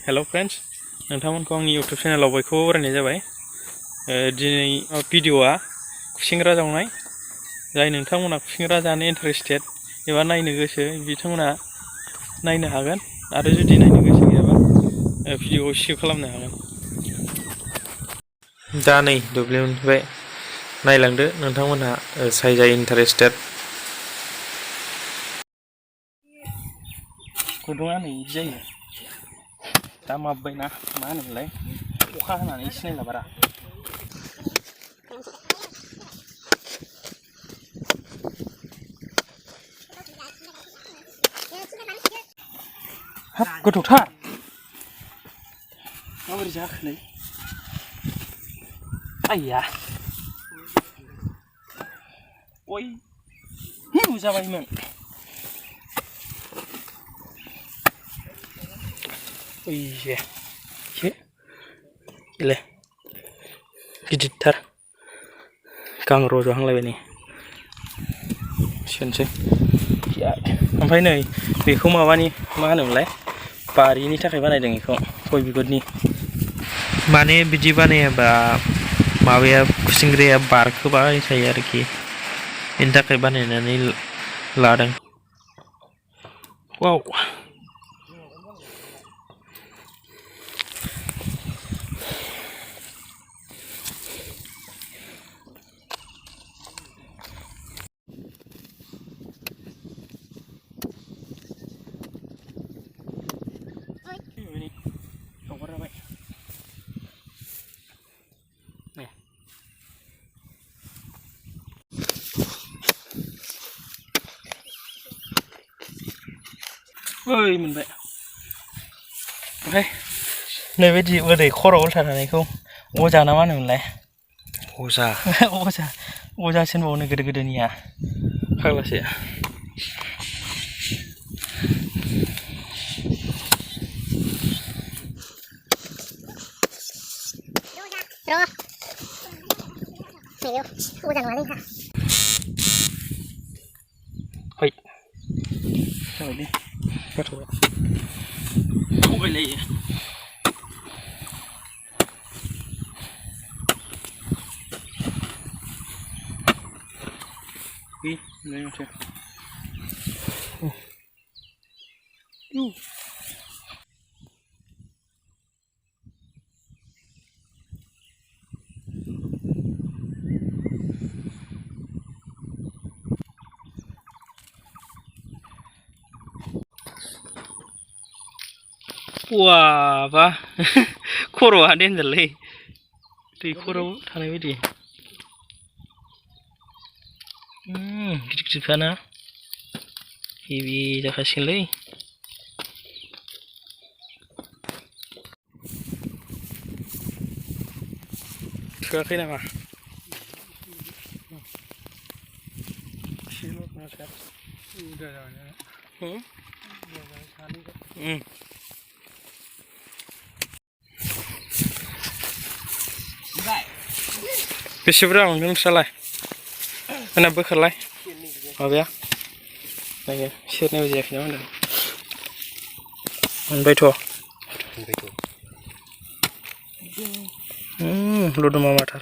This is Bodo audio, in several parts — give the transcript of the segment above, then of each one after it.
हेलो फ्रेंड्स नोंथांमोनखौ आंनि यूट्यूब चेनेलाव बयखौबो बरायनाय जाबाय। दिनै भिडिअआ खुसेंग्रा जावनाय जाय नोंथांमोना खुसेंग्रा जानो इन्टारेस्टेड एबा नायनो गोसो बिथांमोना नायनो हागोन आरो जुदि नायनो गोसो गैयाबा भिडिअखौ स्किप खालामनो हागोन। दा नै दुब्लिनिफ्राय नायलांदो नोंथांमोनहा जाय जाय इन्टारेस्टेड। गुदुङा नै बिदि जायो दा माब्बायना मा होनोमोनलाय अखा हानानै सिनायला बारा। हाब गोथौथार माबोरै जाखोलै आइया ओइ जाबायमोन ओइजे इले गिदिरथार गां रजहांलायबाय नै सेनसै। ओमफ्राय नै बेखौ माबानि मा होनोमोनलाय बारिनि थाखाय बानायदों बेखौ गय बिगुरनि। माने बिदि बानायाबा माबाया खुसेंग्राया बारखोबाय थायो आरोखि बेनि थाखाय बानायनानै लादों। वाव ओइ मोनबाय। ओमफ्राय नैबायदि ओरै खर' उल्था थानायखौ अजा ना मा होनोमोनलाय? अजा अजासो होनबावनो गोदोनिया फाग्लासो। Hei, sao đi? Bắt rồi. Không phải lì. Đi, lên xem. Wah, apa? Khoro ada yang jelek. Di khoro tanah ini. Gede-gede kana. Ibi dah hasil lagi. Kira-kira apa? Silot nasihat. Udah jalannya. Beसे बुरजा मोनगोन नोंस्रालाय? आंना बोखारलाय माबाया नायो सेरनायबो जायाखै ना होनदों। मोनबायथ'। लदमा माथार।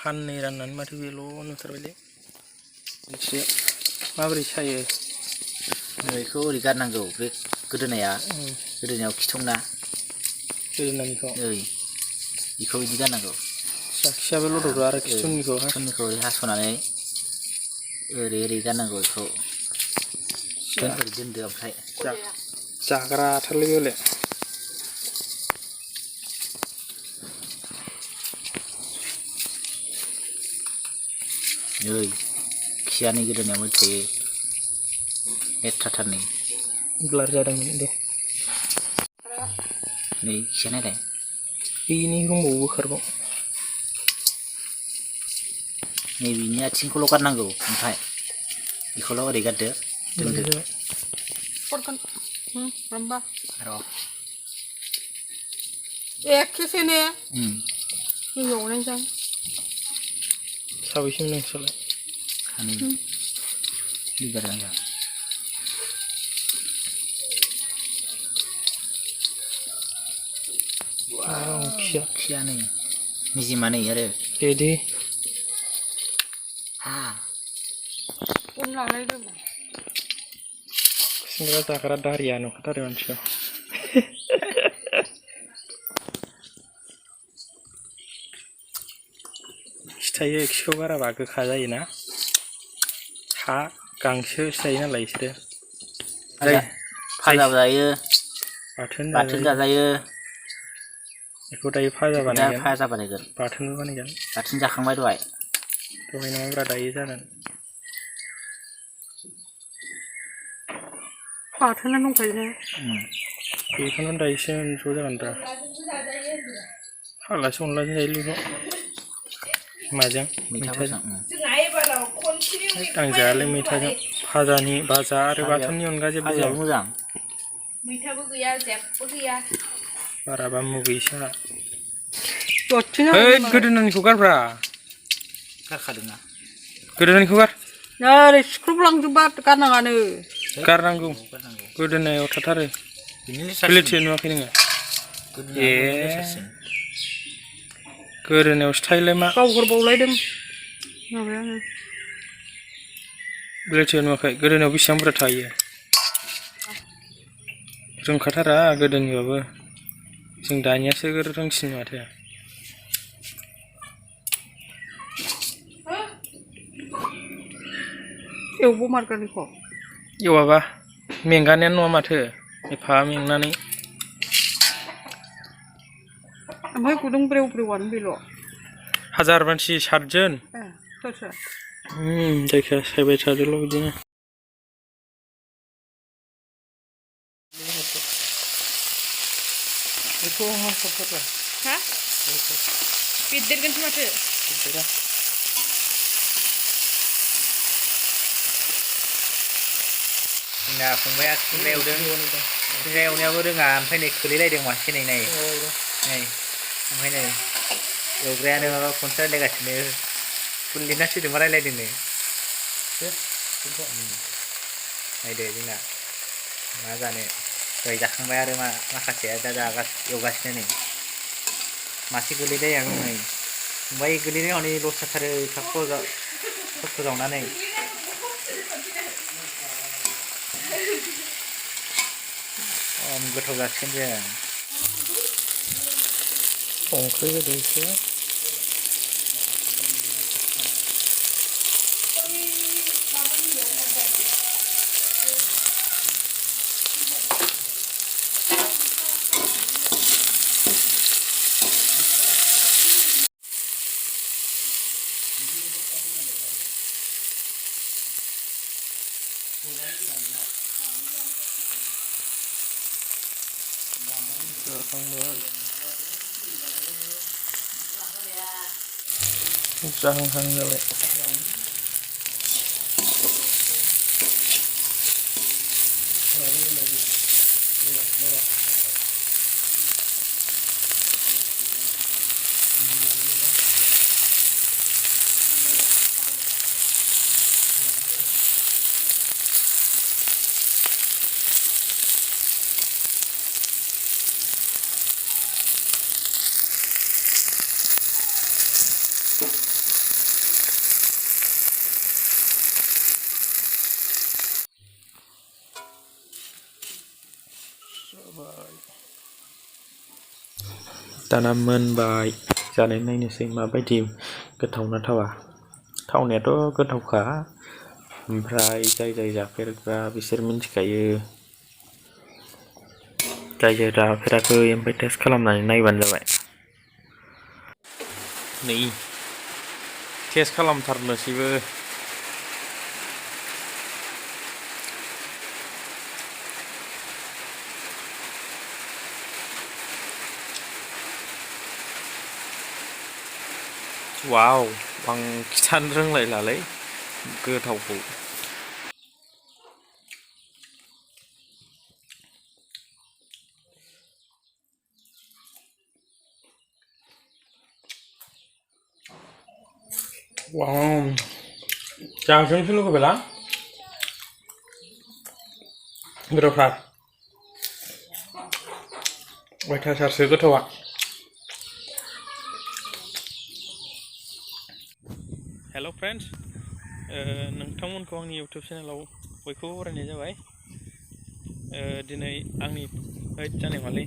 फाननै राननानै माथो बेल' नुथारबायलै मोनसे माबोरै सायो बेखौ ओरै गारनांगौ बे गोदोनायाव खिथंना गोदोनानिखौ बेखौ बिदि गारनांगौ। जाखियाबो लदबो आरो खिथुननिखौ हास'नानै ओरै गारनांगौ बेखौ ओरै दोनदो ओमफ्राय जाग्राथारलै बेलाय। नै खियानि गोदोनायाव मोन थायो लेथ्राथारनै ब्लार जादोंमोन दे नै खिया नायलाय बेनि दंबावो बोखारबाव नै बिनि आथिंखौल' गारनांगौ ओमफ्राय बेखौल' ओरै गारदो दोनदो र' एखेसेनो एवनायजों साबैसेमोन नोंस्रालाय? सानै बिगार आंगा खियानो निजिमानै आरो दे हा उन लांनाय दङ खुसेंग्रा जाग्रा दारिया नुखाथारो मानसिखौ खिथायो खिखौ गाराबा गोखा जायोना हा गांसोसो जायो नालाय बिसोरो फाजाबो जायो बाथोन जाजायो बेखौ दायो फाजा दा बानायगोन फाजा बानायगोन बाथोनबो बानायगोन बाथोन जाखांबाय दहाय नङाब्रा दायो जागोन बाथोना दंखायो ने बेखौनो दायोसो ज' जागोन दा फालासे अनलाजों जायो बेखौ माजों मैथाजों आं जायालै मैथाजों भाजा आरो बाथोननि अनगा जेबो जाया मोजां मैथाबो गैया जेबो गैया बाराबा मुगैसो आंहा दसेनो गोदोनानिखौ गारब्रा गारखादोंना गोदोनानिखौ गार नै सिख्रुबलांजोबबा गारनाङानो गारनांगौ गोदोनायाव थाथारो प्लेटसे नुवाखै नोङो ए गोदोनायावसो थायोलाय मा गावहरबावलायदों माबायानो प्लेटसे नुवाखै गोदोनायाव बेसेबां बुरजा थायो रोंखाथारा गोदोनिबाबो जों दानियासो रोंसिनो माथो एवबोमारगोन बेखौ एवाबा मेंगानायानो नङा माथो एफा मेंनानै ओमफ्राय गुदुं ब्रेव ब्रेवानो बेल' हाजार मानसि 7 जन सोर सोर जायखिया सायबाय थादोल' बिदिनो बेखौ हासाबथारा हा बेदेरगोनसो माथो जोंना फंबाया खुमब्रा एवदों खुमब्रा एवनायावबो रोङा ओमफ्राय नै खोलैलायदों मासे नै ओमफ्राय नै एवग्रायानो माबा फनसो रायलायगासिनो फुलिना सोदोंबा रायलायदों नै नायदो जोंना मा जानो दहाय जाखांबाय आरो माखासेया दा एवगासिनो नै मासे गोलैलाय आं नै फंबाय गोलैनायाव नै लस जाथारो खस्थ' जावनानै गोथाव जासिगोन जों संख्रि होदो एसे जाहां जाबाय दाना मोनबाय जानाय नायनोसै माबायदि गोथाव ना थावा थावनायाथ' गोथावखा ओमफ्राय जाय जाफेरग्रा बिसोर मिन्थिखायो जाय जाफेराखै ओमफ्राय टेस्ट खालामनानै नायबानो जाबाय नै टेस्ट खालामथारनोसैबो वाव आं खिथानो रोंलायलालै गोथावखौ वाव जाजोंसो लुगैबायला गोथावथार अयथासारसो गोथावा हेल' फ्रेन्ड्स नोंथांमोनखौ आंनि इउटुब चेनेलाव बयखौबो बरायनाय जाबाय दिनै आंनि ओइद जानाय मालै